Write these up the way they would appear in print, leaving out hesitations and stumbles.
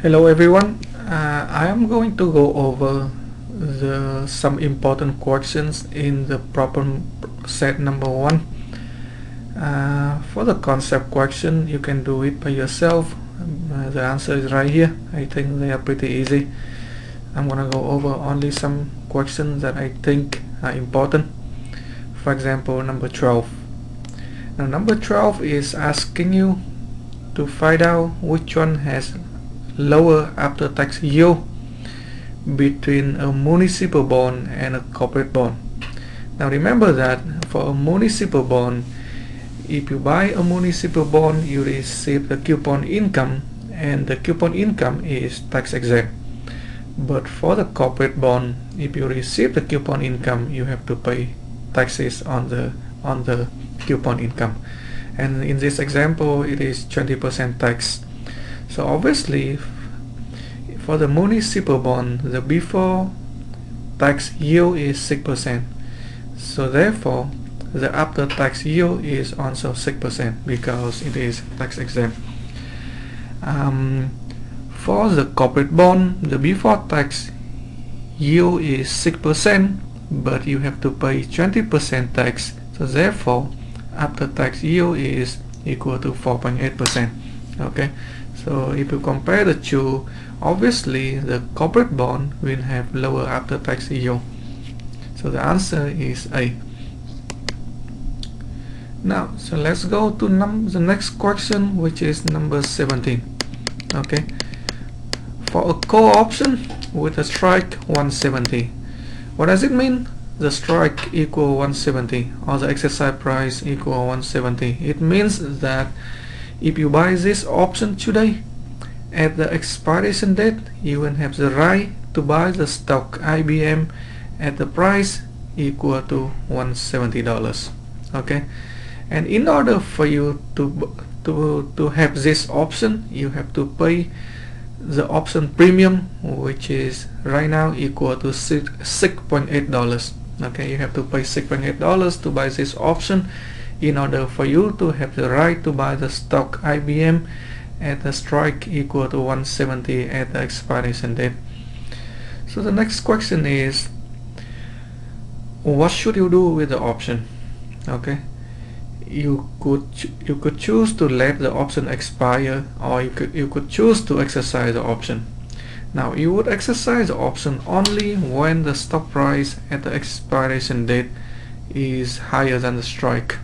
Hello everyone. I am going to go over some important questions in the problem set number 1. For the concept question, you can do it by yourself. The answer is right here. I think they are pretty easy. I'm gonna go over only some questions that I think are important. For example, number 12. Now number 12 is asking you to find out which one has lower after-tax yield between a municipal bond and a corporate bond. Now remember that for a municipal bond, if you buy a municipal bond, you receive the coupon income, and the coupon income is tax exempt. But for the corporate bond, if you receive the coupon income, you have to pay taxes on the coupon income. And in this example, it is 20% tax. So obviously, for the municipal bond, the before tax yield is 6%. So therefore, the after tax yield is also 6% because it is tax exempt. For the corporate bond, the before tax yield is 6%, but you have to pay 20% tax. So therefore, after tax yield is equal to 4.8%. Okay. So if you compare the two, obviously the corporate bond will have lower after-tax yield. So the answer is A. Now, so let's go to the next question, which is number 17. Okay. For a call option with a strike 170, what does it mean? The strike equal 170 or the exercise price equal 170. It means that if you buy this option today, at the expiration date, you will have the right to buy the stock IBM at the price equal to $170. Okay, and in order for you to have this option, you have to pay the option premium, which is right now equal to $6.8. Okay, you have to pay $6.8 to buy this option in order for you to have the right to buy the stock IBM at the strike equal to 170 at the expiration date. So the next question is, what should you do with the option? Okay, you could choose to let the option expire, or you could choose to exercise the option. Now you would exercise the option only when the stock price at the expiration date is higher than the strike.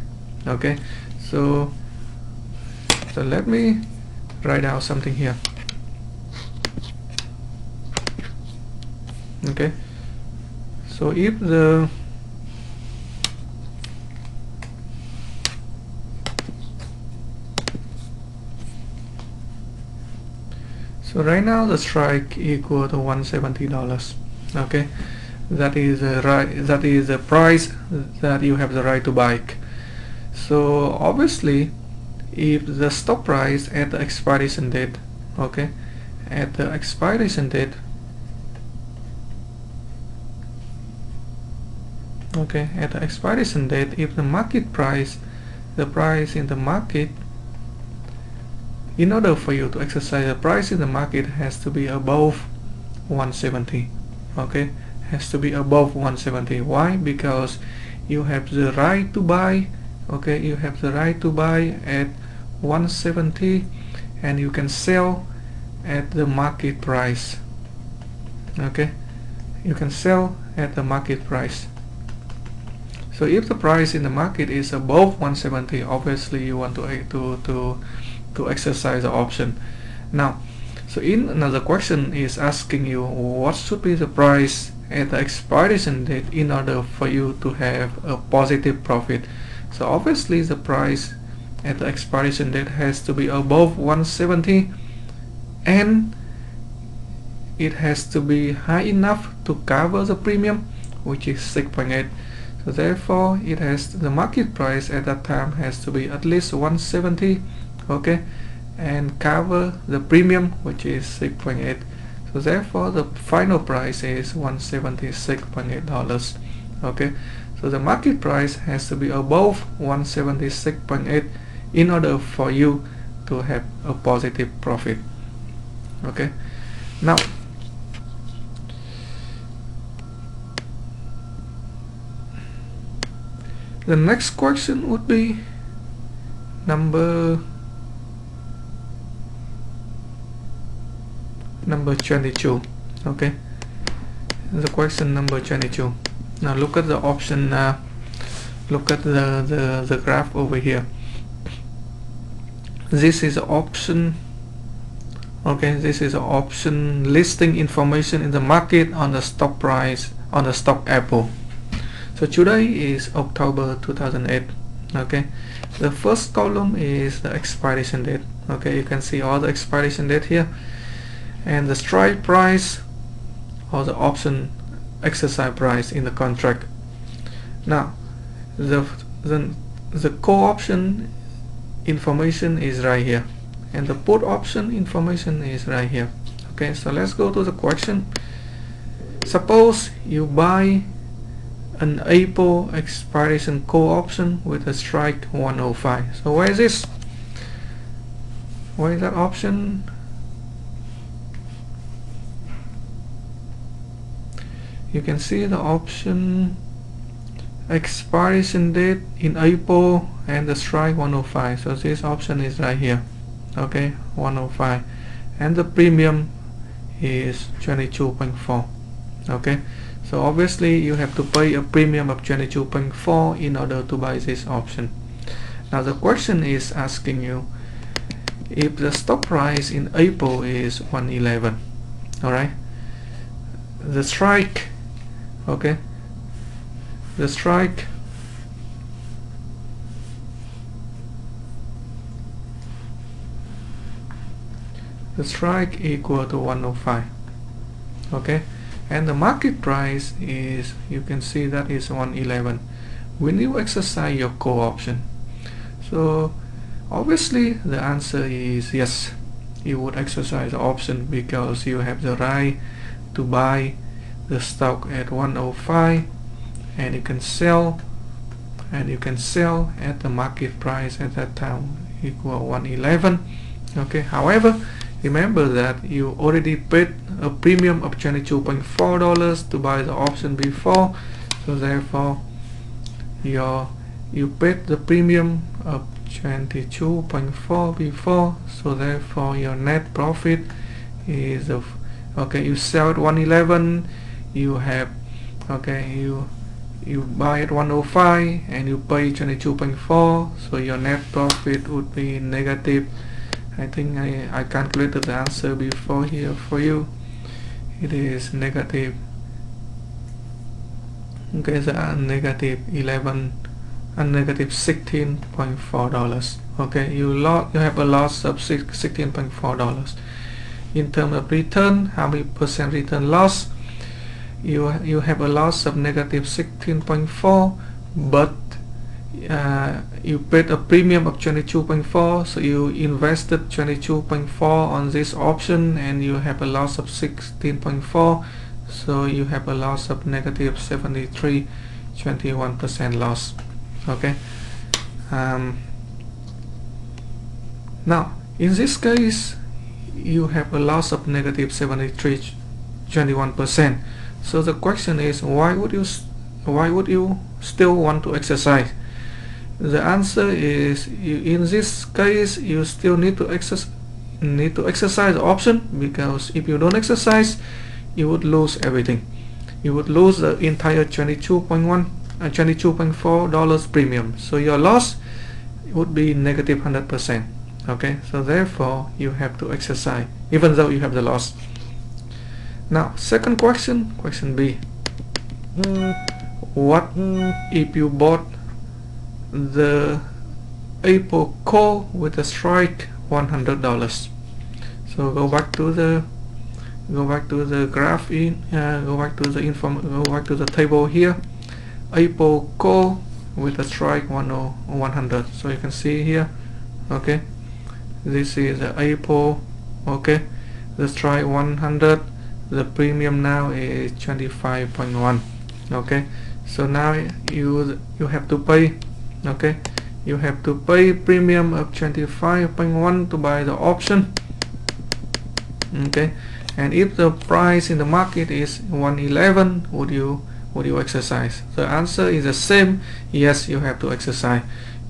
Okay, so let me write out something here. Okay, so if the right now the strike equal to $170. Okay, that is the price that you have the right to buy. So obviously, if the stock price at the expiration date, okay, at the expiration date, okay, at the expiration date, if the market price, the price in the market, in order for you to exercise the price in the market has to be above 170. Okay, has to be above 170. Why? Because you have the right to buy. Okay, you have the right to buy at 170, and you can sell at the market price. Okay, you can sell at the market price. So if the price in the market is above 170, obviously you want to exercise the option. Now, so in another question is asking you what should be the price at the expiration date in order for you to have a positive profit. So obviously the price at the expiration date has to be above 170, and it has to be high enough to cover the premium, which is 6.8. So therefore it has, the market price at that time has to be at least 170, okay, and cover the premium, which is 6.8. So therefore the final price is $176.8. Okay, so the market price has to be above 176.8 in order for you to have a positive profit. Okay, now the next question would be number 22. Okay, the question number 22. Now look at the option, look at the graph over here. This is option. Okay, this is option listing information in the market on the stock price on the stock Apple. So today is October 2008. Okay, the first column is the expiration date. Okay, you can see all the expiration date here, and the strike price or the option exercise price in the contract. Now the call option information is right here, and the put option information is right here. Okay, so let's go to the question. Suppose you buy an Apple expiration call option with a strike 105. So where is this? Where is that option? You can see the option expiration date in Apple and the strike 105. So this option is right here. Okay, 105, and the premium is 22.4. okay, so obviously you have to pay a premium of 22.4 in order to buy this option. Now the question is asking you if the stock price in Apple is 111. Alright, the strike, okay, the strike equal to 105. okay, and the market price is, you can see that is 111 when you exercise your call option. So obviously the answer is yes, you would exercise the option because you have the right to buy the stock at 105, and you can sell at the market price at that time equal 111. okay, however, remember that you already paid a premium of $22.4 to buy the option before, so therefore you paid the premium of 22.4 before, so therefore your net profit is of, okay, you sell at 111, you have, okay, you buy at 105 and you pay 22.4, so your net profit would be negative. I think I calculated the answer before here for you. It is negative, okay, the negative 11 and negative $16.4. okay, you have a loss of $16.4. in terms of return, how many percent return loss? You have a loss of negative 16.4, but you paid a premium of 22.4, so you invested 22.4 on this option and you have a loss of 16.4, so you have a loss of negative 73, 21% loss. okay, now in this case you have a loss of negative 73, 21%. so the question is, why would you still want to exercise? The answer is, in this case you still need to exercise the option, because if you don't exercise you would lose everything. You would lose the entire $22.4 premium, so your loss would be negative 100%. okay, so therefore you have to exercise even though you have the loss. Now second question, question B. What if you bought the Apple call with a strike $100? So go back to the graph go back to the table here. Apple call with a strike 100. So you can see here, okay, this is the Apple, okay, the strike 100, the premium now is 25.1. okay, so now you have to pay, okay, you have to pay premium of 25.1 to buy the option. Okay, and if the price in the market is 111, would you exercise? The answer is the same. Yes, you have to exercise,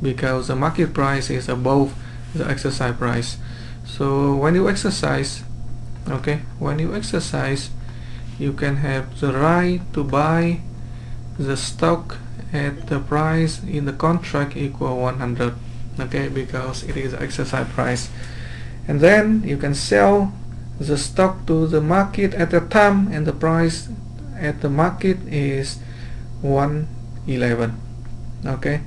because the market price is above the exercise price. So when you exercise, okay, when you exercise, you can have the right to buy the stock at the price in the contract equal 100, okay, because it is exercise price. And then you can sell the stock to the market at the time, and the price at the market is 111. Okay,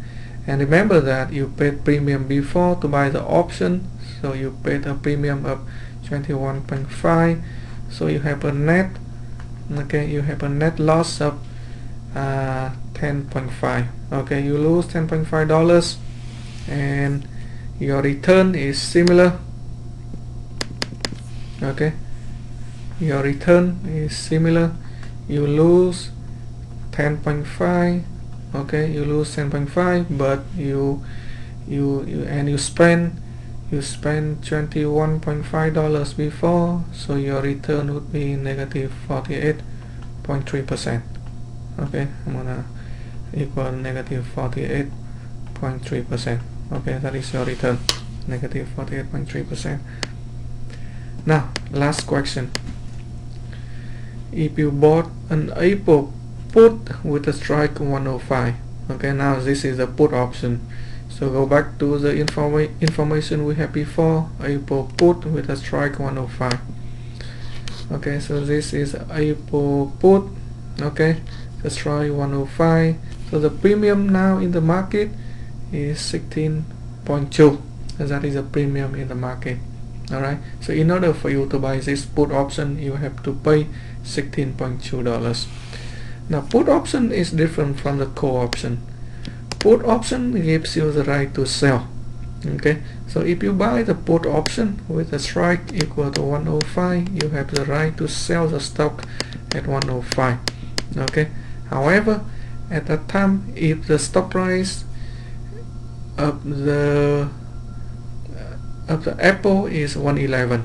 and remember that you paid premium before to buy the option, so you paid a premium of 21.5, so you have a net, okay, you have a net loss of 10.5. okay, you lose $10.5, and your return is similar. Okay, your return is similar. You lose 10.5. okay, you lose 10.5, but you spend $21.5 before, so your return would be negative 48.3%. okay, I'm gonna equal negative 48.3%. okay, that is your return, negative 48.3%. Now, last question. If you bought an Apple put with a strike 105, okay, now this is a put option. So go back to the information we had before. Apple put with a strike 105. Okay, so this is Apple put, okay, the strike 105. So the premium now in the market is 16.2, and that is a premium in the market. Alright, so in order for you to buy this put option, you have to pay $16.2. Now, put option is different from the call option. Put option gives you the right to sell. Okay, so if you buy the put option with a strike equal to 105, you have the right to sell the stock at 105. Okay, however, at that time, if the stock price of the Apple is 111,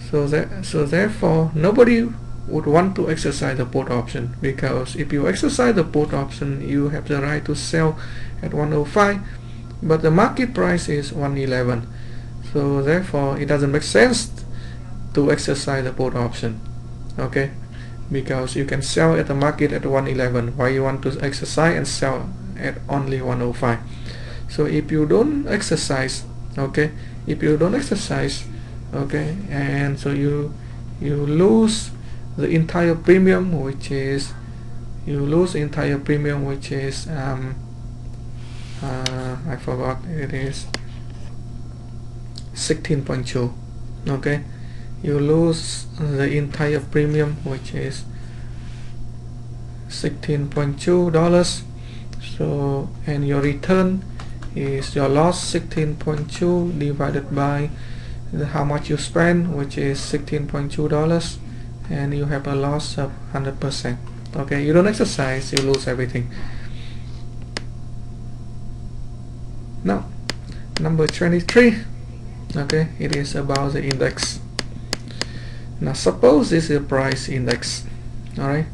so therefore nobody would want to exercise the put option, because if you exercise the put option, you have the right to sell at 105, but the market price is 111, so therefore it doesn't make sense to exercise the put option. Okay, because you can sell at the market at 111, why you want to exercise and sell at only 105? So if you don't exercise, okay, if you don't exercise, okay, and so you lose the entire premium, which is I forgot, it is 16.2. okay, you lose the entire premium, which is $16.2. so, and your return is your loss, 16.2 divided by how much you spend, which is $16.2, and you have a loss of 100%. okay, you don't exercise, you lose everything. Now, number 23, okay, it is about the index. Now suppose this is a price index. Alright,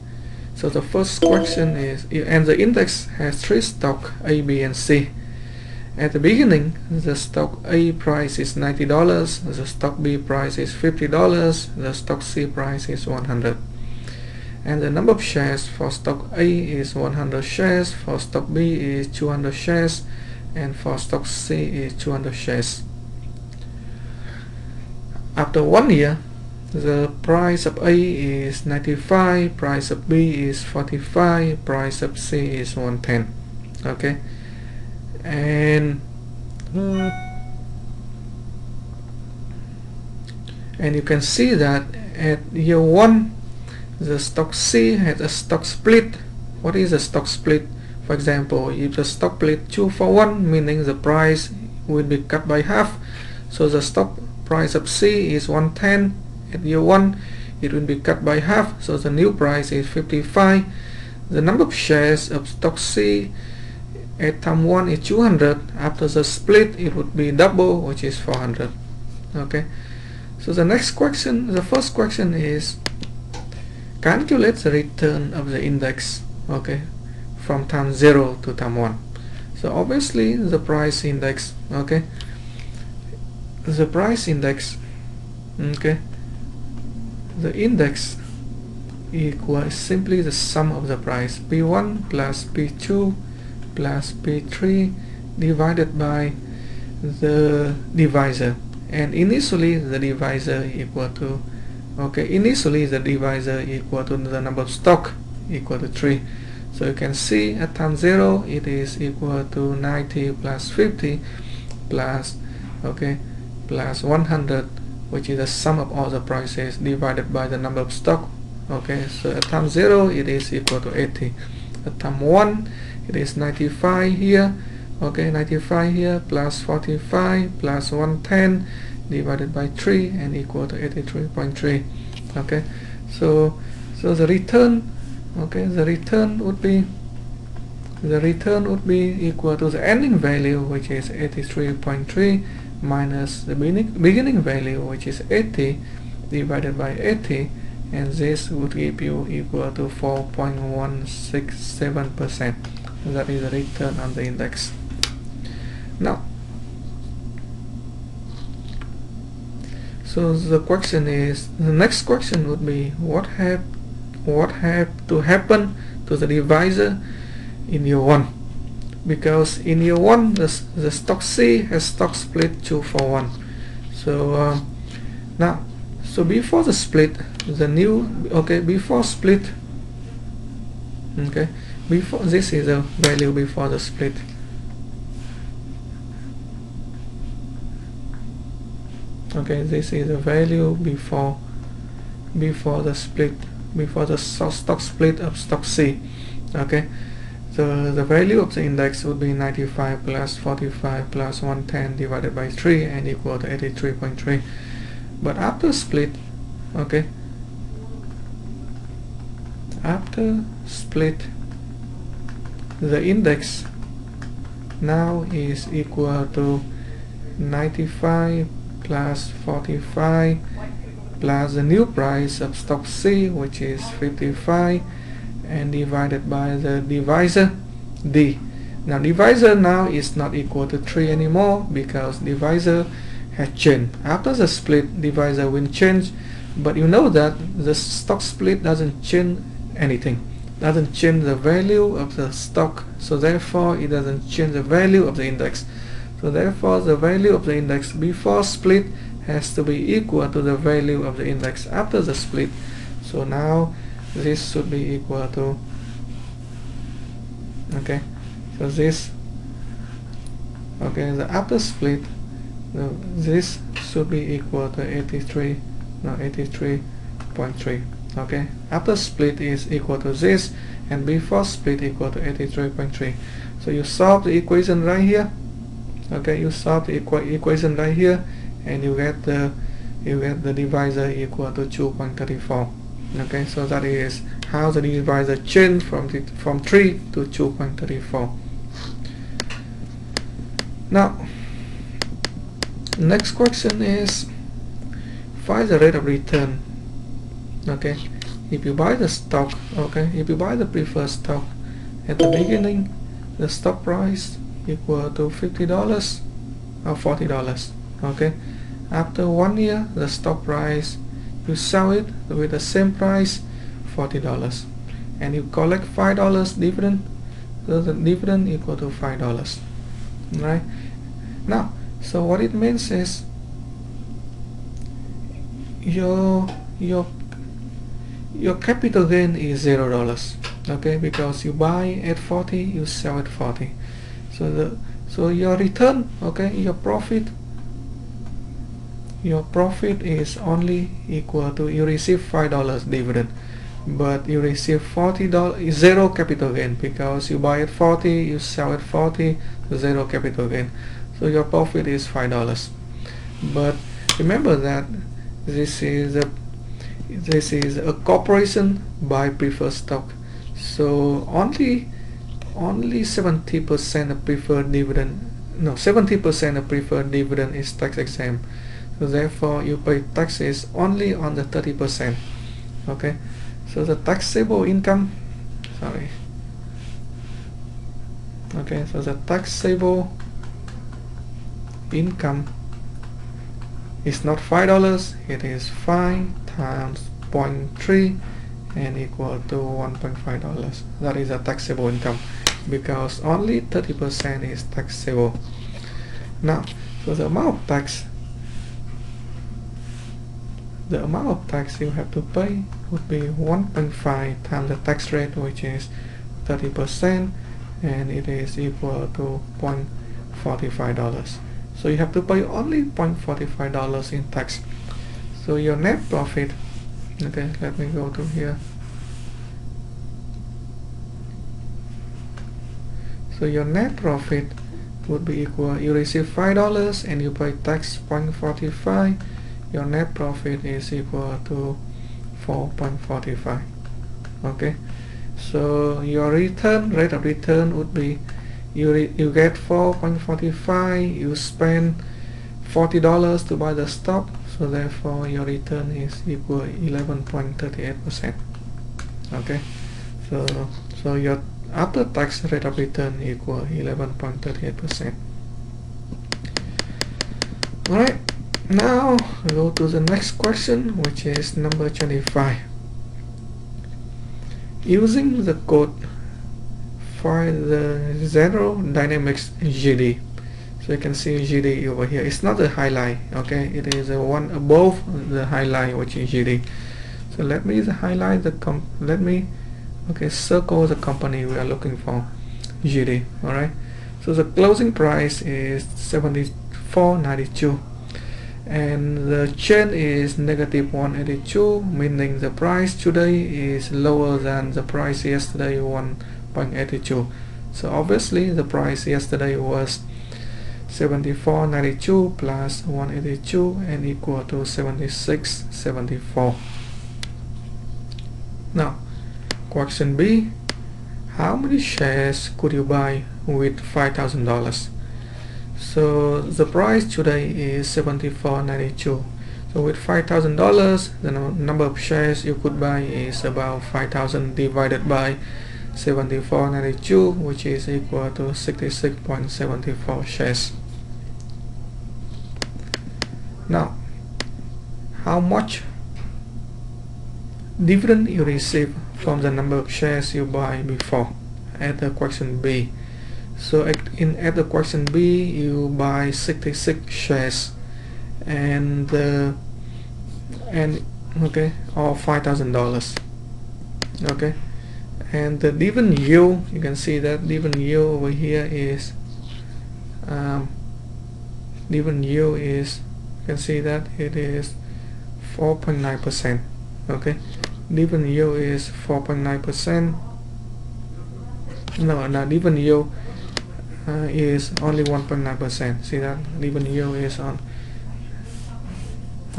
so the first question is, and the index has three stocks, A, B, and C. At the beginning, the stock A price is $90, the stock B price is $50, the stock C price is 100. And the number of shares for stock A is 100 shares, for stock B is 200 shares, and for stock C is 200 shares. After 1 year, the price of A is 95, price of B is 45, price of C is 110. Okay, and you can see that at year 1, the stock C had a stock split. What is a stock split? For example, if the stock split 2-for-1, meaning the price will be cut by half, so the stock price of C is 110. At year 1, it will be cut by half, so the new price is 55. The number of shares of stock C at time 1 is 200. After the split, it would be double, which is 400. Okay, So the next question, the first question is calculate the return of the index, okay, from time 0 to time 1. So obviously the price index, okay, the price index, okay, the index equals simply the sum of the price P1 plus P2 plus P3 divided by the divisor, and initially the divisor equal to, okay, initially the divisor equal to the number of stock equal to 3. So you can see at time 0 it is equal to 90 plus 50 plus, okay, plus 100, which is the sum of all the prices divided by the number of stock. Okay, so at time 0 it is equal to 80. At time 1 it is 95 here, okay, 95 here plus 45 plus 110 divided by 3 and equal to 83.3. okay, so the return, okay, the return would be equal to the ending value, which is 83.3 minus the beginning value, which is 80 divided by 80, and this would give you equal to 4.167%. That is the return on the index. Now, so the question is, the next question would be, what have to happen to the divisor in year 1? Because in year 1 the stock C has stock split 2 for 1. So now, so before the split, the new, okay, before split, okay, before, this is the value before the split. Okay, this is the value before the split, before the stock split of stock C. Okay, so the value of the index would be 95 plus 45 plus 110 divided by 3 and equal to 83.3. But after split, okay, after split, the index now is equal to 95 plus 45 plus the new price of stock C, which is 55, and divided by the divisor D. Now divisor now is not equal to 3 anymore, because divisor has changed. After the split, divisor will change, but you know that the stock split doesn't change anything, doesn't change the value of the stock, so therefore it doesn't change the value of the index. So therefore the value of the index before split has to be equal to the value of the index after the split. So now this should be equal to, okay, so this, okay, the after split, this should be equal to 83.3. okay, after split is equal to this, and before split equal to 83.3. so you solve the equation right here. Okay, you solve the equation right here, and you get the divisor equal to 2.34. okay, so that is how the divisor changed from 3 to 2.34. now, next question is, find the rate of return. Okay, if you buy the stock, okay, if you buy the preferred stock at the beginning, the stock price equal to $50 or $40. okay, after 1 year, the stock price, you sell it with the same price, $40, and you collect $5 dividend, so the dividend equal to $5. right? Now, so what it means is your capital gain is $0. okay, because you buy at 40, you sell at 40. So your return, okay, your profit is only equal to, you receive $5 dividend, but you receive $40, zero capital gain, because you buy at 40, you sell at 40, zero capital gain. So your profit is $5. But remember that this is a corporation buy preferred stock, so only 70% of preferred dividend, no, 70% of preferred dividend is tax exempt. so therefore you pay taxes only on the 30%. Okay, so the taxable income, sorry, okay, so the taxable income is not $5, it is 5 times 0.3 and equal to $1.5. That is a taxable income because only 30% is taxable. Now, so the amount of tax you have to pay would be 1.5 times the tax rate, which is 30%, and it is equal to $0.45. So you have to pay only $0.45 in tax. So your net profit, okay, let me go to here. So your net profit would be equal, you receive $5 and you pay tax 0.45, your net profit is equal to 4.45. okay, so your return, rate of return would be, you get 4.45, you spend $40 to buy the stock, so therefore your return is equal 11.38%. okay, so your after tax rate of return equal 11.38%. Alright, now go to the next question, which is number 25. Using the code for the General Dynamics GD, so you can see GD over here. It's not a highlight, okay, it is a one above the highlight, which is GD. So let me highlight the circle the company we are looking for, GD. Alright, so the closing price is $74.92 and the chain is negative 182, meaning the price today is lower than the price yesterday, 1.82. so obviously the price yesterday was $74.92 plus 182 and equal to $76.74. Now question B, how many shares could you buy with $5,000? So the price today is $74.92. So with $5,000, the number of shares you could buy is about 5,000 divided by $74.92, which is equal to 66.74 shares. Now, how much dividend you receive from the number of shares you buy before at the question B? So at the question B, you buy 66 shares and or $5,000. okay, and the dividend yield, you can see that dividend yield over here is you can see that it is 4.9%. okay, dividend yield is 4.9%. no dividend yield is only 1.9%. see that dividend yield is on,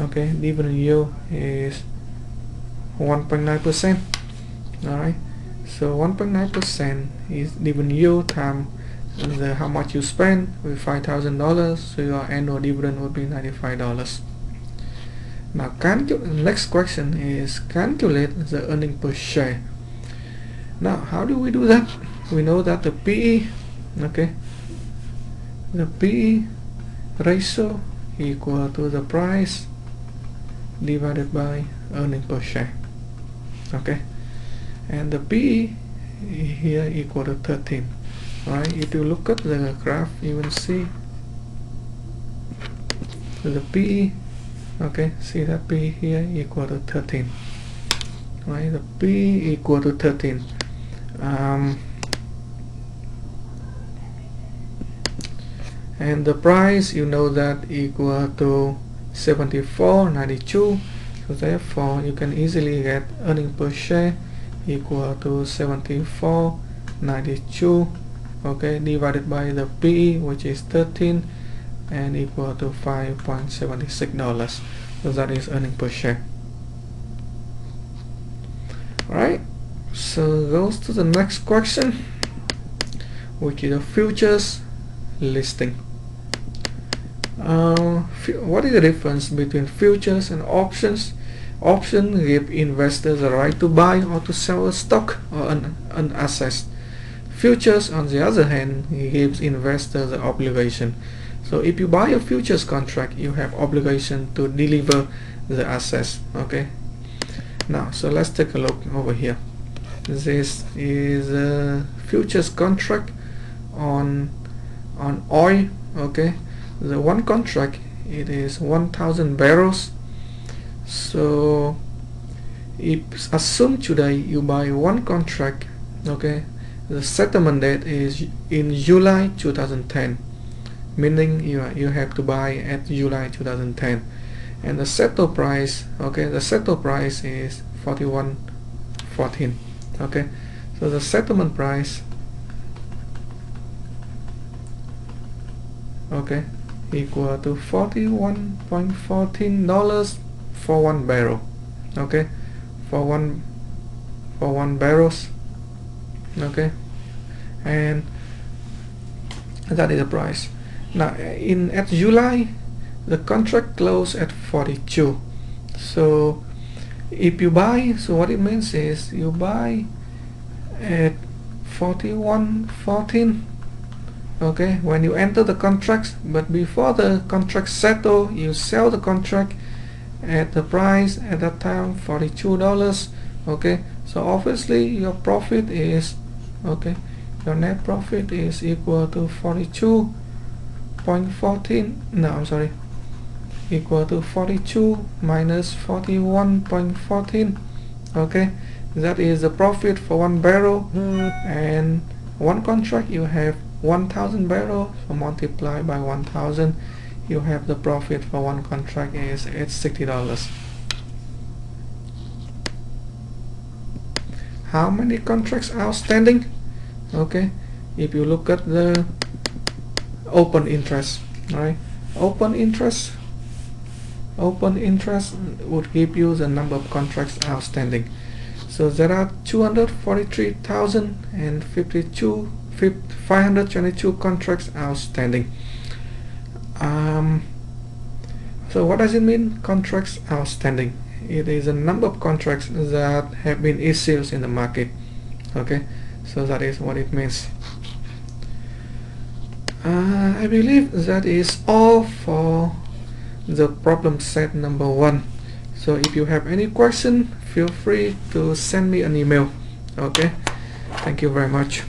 okay, dividend yield is 1.9%. alright, so 1.9% is dividend yield times how much you spend with $5,000, so your annual dividend would be $95. Now next question is calculate the earning per share. Now how do we do that? We know that the PE, okay, the PE ratio equal to the price divided by earning per share. okay, and the PE here equal to 13. Alright, if you look at the graph, you will see the PE, okay, see that PE here equal to 13. Right, the PE equal to 13. And the price, you know that equal to $74.92, so therefore you can easily get earning per share equal to $74.92, okay, divided by the PE, which is 13, and equal to $5.76. so that is earning per share. Alright, so goes to the next question, which is a futures listing. What is the difference between futures and options? Options give investors the right to buy or to sell a stock or an asset. Futures, on the other hand, gives investors the obligation. So if you buy a futures contract, you have obligation to deliver the assets. Okay. Now, so let's take a look over here. This is a futures contract on oil. Okay. The one contract, it is 1,000 barrels. So if assume today you buy one contract, okay, the settlement date is in July 2010, meaning you have to buy at July 2010, and the settle price, okay, the settle price is 41.14. okay, so the settlement price, okay, equal to $41.14 for 1 barrel. Okay, for one barrels. Okay, and that is the price. Now at July, the contract closed at 42. So if you buy, so what it means is you buy at 41.14, okay, when you enter the contracts, but before the contract settle, you sell the contract at the price at that time, $42. Okay, so obviously your profit is, okay, your net profit is equal to 42.14, no, I'm sorry, equal to 42 minus 41.14. okay, that is the profit for 1 barrel, and one contract you have 1,000 barrels, so multiply by 1,000, you have the profit for one contract is $60. How many contracts outstanding? Okay, if you look at the open interest, right? Open interest would give you the number of contracts outstanding. So there are 243,522 contracts outstanding. So what does it mean, contracts outstanding? It is a number of contracts that have been issued in the market. Okay, so that is what it means. I believe that is all for the problem set number 1. So if you have any question, feel free to send me an email. Okay, thank you very much.